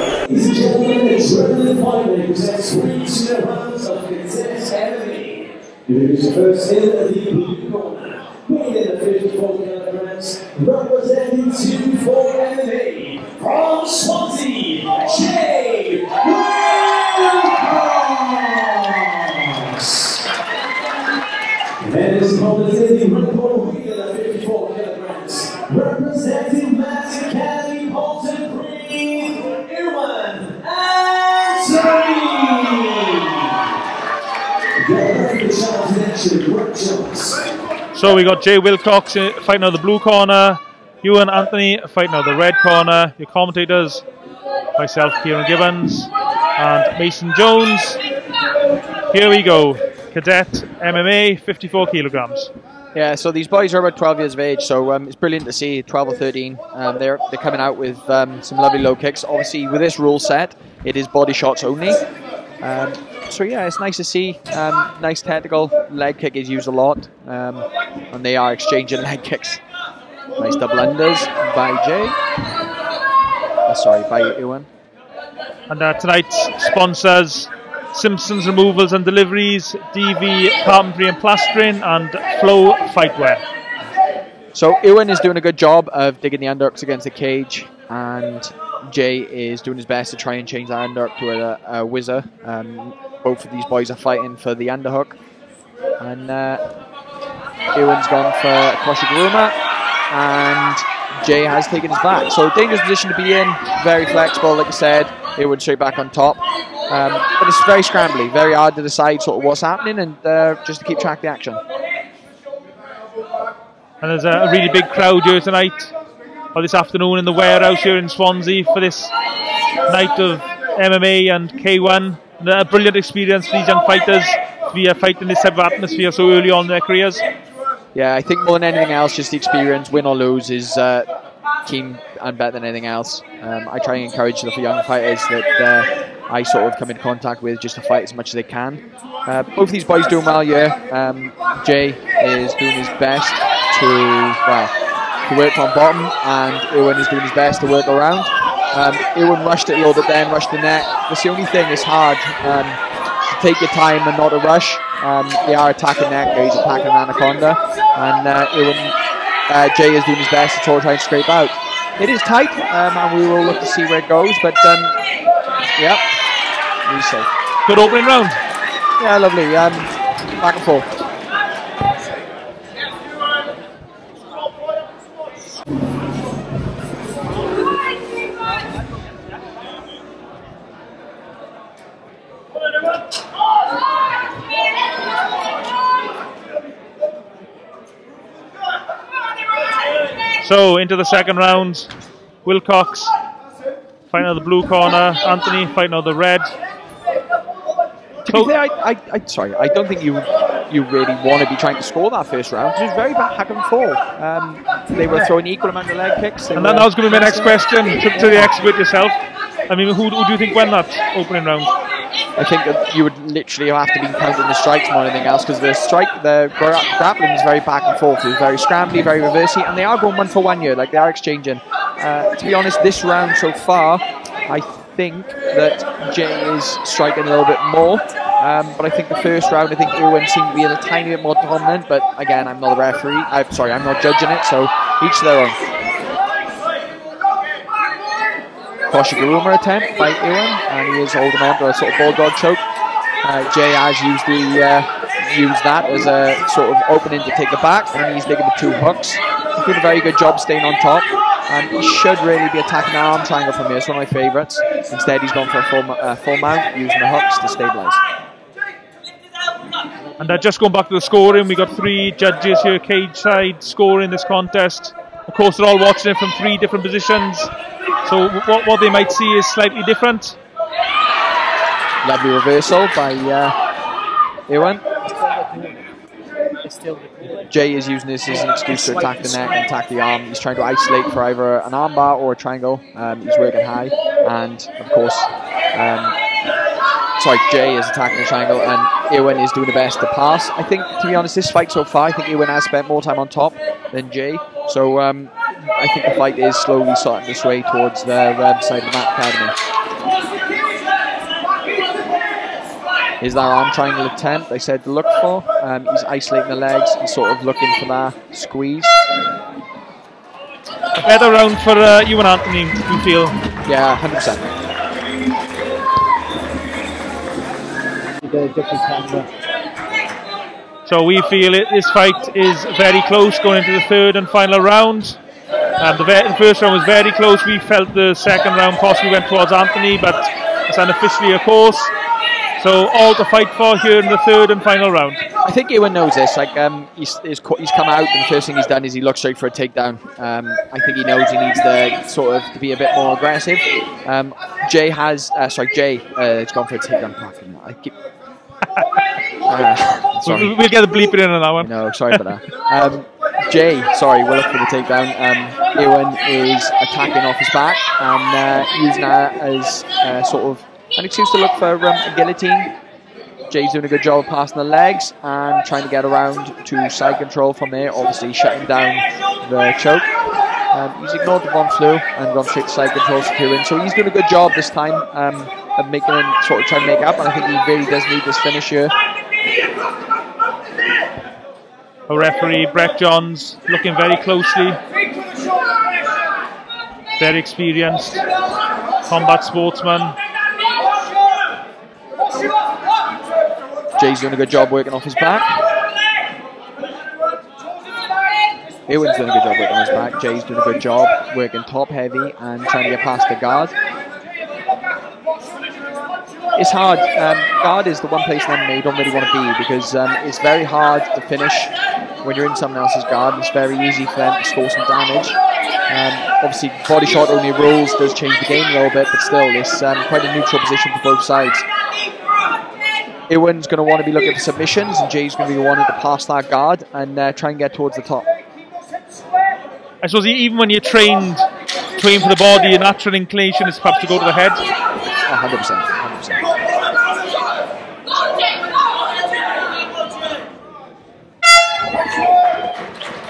Ladies and gentlemen, the adrenaline fighter presents 3 rounds of Contest MMA. Here's the first hit of the blue corner. Weighing in at 54 kilograms, representing 2-4 MMA from Swansea, WILCOX. And his opponent in the red corner, weighing in at 54 kilograms, representing Massive County, Bolton Breathe, IWAN and So we got Jay Wilcox fighting out the blue corner, Ewan Anthony fighting out the red corner. Your commentators, myself, Kieran Gibbons, and Mason Jones. Here we go, Cadet MMA, 54 kilograms. Yeah, so these boys are about 12 years of age, so it's brilliant to see 12 or 13. They're coming out with some lovely low kicks. Obviously, with this rule set, it is body shots only. So yeah, it's nice to see. Nice tactical leg kick is used a lot, and they are exchanging leg kicks. Nice double unders by Jay. By Ewan. And tonight's sponsors: Simpsons Removals and Deliveries, DV Carpentry and Plastering, and Flow Fightwear. So Ewan is doing a good job of digging the underhooks against the cage, and Jay is doing his best to try and change that underhook to a whizzer. Both of these boys are fighting for the underhook, and Ewan's gone for Koshiguruma, and Jay has taken his back. So dangerous position to be in, very flexible, like I said. Ewan straight back on top. But it's very scrambly, very hard to decide sort of what's happening and just to keep track of the action. And there's a really big crowd here tonight, or this afternoon, in the warehouse here in Swansea for this night of MMA and K1. And a brilliant experience for these young fighters to be fighting this type of atmosphere so early on in their careers. Yeah, I think more than anything else, just the experience, win or lose, is keen and better than anything else. I try and encourage the young fighters that I sort of come in contact with just to fight as much as they can. Both of these boys doing well here. Jay is doing his best to work from bottom, and Ewan is doing his best to work around. Ewan rushed it a little bit then, rushed the net. That's the only thing, it's hard to take your time and not to rush. They are attacking neck, he's attacking an anaconda, and Jay is doing his best to try and scrape out. It is tight, and we will look to see where it goes, but yeah, really safe. Good opening round. Yeah, lovely. Back and forth. So into the second round, Wilcox fighting out the blue corner, Anthony fighting out the red. To be fair, I don't think you really want to be trying to score that first round, because it was very back and forth. They were throwing equal amount of leg kicks. And that was going to be my next question to the expert yourself. I mean, who do you think won that opening round? I think that you would literally have to be counting the strikes more than anything else, because the grappling is very back and forth. It's very scrambly, very reversey, and they are going 1 for 1 here, like they are exchanging. To be honest, this round so far, I think that Jay is striking a little bit more. But I think the first round, I think Ewan seemed to be a tiny bit more dominant. But again, I'm not a referee. I'm not judging it. So each to their own. Koshiguruma attempt by Ewan, and he is holding on to a sort of bulldog choke. Jay has used that as a sort of opening to take the back, and he's digging the 2 hooks. He's doing a very good job staying on top. He should really be attacking the arm triangle from here. It's one of my favourites. Instead, he's gone for a full mount, using the hooks to stabilise. And just going back to the scoring, we got 3 judges here, cage side, scoring this contest. Of course, they're all watching it from 3 different positions, so what they might see is slightly different. Lovely reversal by Ewan. Jay is using this as an excuse to attack the neck and attack the arm. He's trying to isolate for either an armbar or a triangle. He's working high, and of course, Jay is attacking the triangle, and Ewan is doing the best to pass. I think, to be honest, this fight so far, I think Ewan has spent more time on top than Jay. So I think the fight is slowly starting this way towards the red side of the Map Academy. is that arm triangle attempt I said to look for. He's isolating the legs and sort of looking for that squeeze. A better round for Ewan Anthony, we feel. Yeah, 100%. So we feel this fight is very close going into the third and final round. The first round was very close. We felt the second round possibly went towards Anthony, but it's unofficially a course. So all to fight for here in the third and final round. I think Ewan knows this. Like he's come out, and the first thing he's done is he looked straight for a takedown. I think he knows he needs to be a bit more aggressive. Jay has it's gone for a takedown. Sorry. We'll get the bleep in on that one. No, sorry about that. Jay, sorry, we'll look for the takedown. Ewan is attacking off his back and using that as sort of an excuse to look for a guillotine. Jay's doing a good job of passing the legs and trying to get around to side control from there, obviously shutting down the choke. He's ignored the Von Fleur and gone straight to side control, securing. So he's doing a good job this time of making him sort of trying to make up, and I think he really does need this finish here. Our referee, Brett Johns, looking very closely. Very experienced combat sportsman. Jay's doing a good job working off his back. Ewan's doing a good job working on his back. Jay's doing a good job working top heavy and trying to get past the guard. It's hard. Guard is the one place in MMA you don't really want to be, because it's very hard to finish when you're in someone else's guard. It's very easy for them to score some damage. Obviously, body shot only rules does change the game a little bit, but still, it's quite a neutral position for both sides. Ewan's going to want to be looking for submissions, and Jay's going to be wanting to pass that guard and try and get towards the top. I suppose even when you're trained to aim for the body, your natural inclination is perhaps to go to the head. 100%. 100%.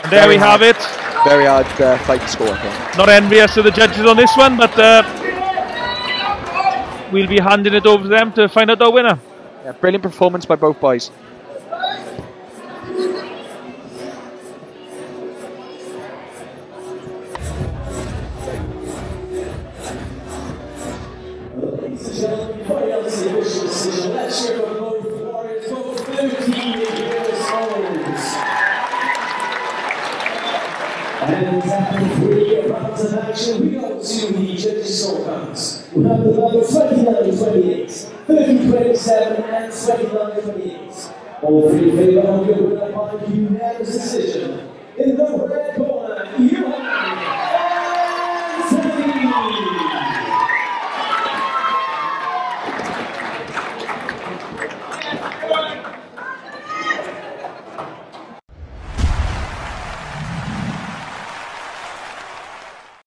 And there we have it. Very hard fight to score, I think. Not envious of the judges on this one, but we'll be handing it over to them to find out our winner. Yeah, brilliant performance by both boys. And after 3 rounds of action, we go to the judges' scorecards. We have the number 29-28, 30-27, and 29-28. All three favor on your winner by unanimous decision. In the red corner,